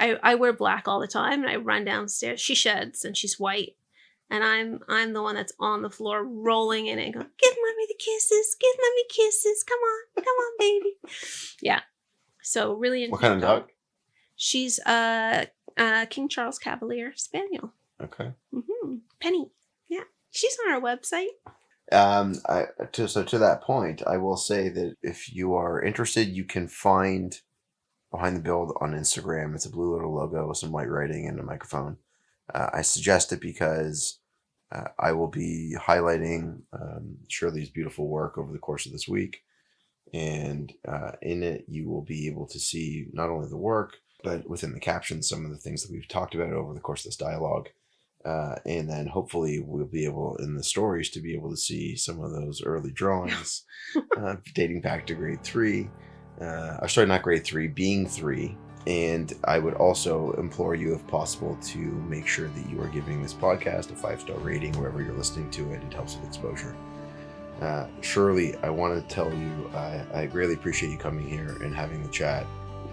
I wear black all the time and I run downstairs. She sheds and she's white. And I'm the one that's on the floor rolling in and going, give mommy the kisses, give mommy kisses. Come on, baby. Yeah. So really into What kind of dog? She's a King Charles Cavalier Spaniel. Okay. Mm-hmm. Penny. Yeah. She's on our website. So to that point, I will say that if you are interested, you can find Behind the Build on Instagram. It's a blue little logo with some white writing and a microphone. I suggest it because I will be highlighting Shirley's beautiful work over the course of this week. And in it, you will be able to see not only the work, but within the captions, some of the things that we've talked about over the course of this dialogue. And then hopefully we'll be able, in the stories, to be able to see some of those early drawings dating back to grade 3. Sorry, not grade 3, being 3. And I would also implore you, if possible, to make sure that you are giving this podcast a 5-star rating wherever you're listening to it. It helps with exposure. Shirley, I want to tell you, I really appreciate you coming here and having the chat.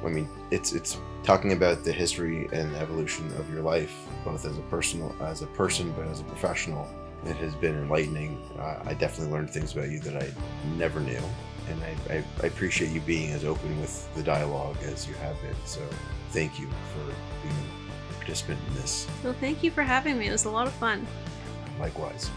I mean, it's talking about the history and evolution of your life, both as a person, but as a professional. It has been enlightening. I definitely learned things about you that I never knew. And I appreciate you being as open with the dialogue as you have been. So thank you for being a participant in this. Well, thank you for having me. It was a lot of fun. Likewise.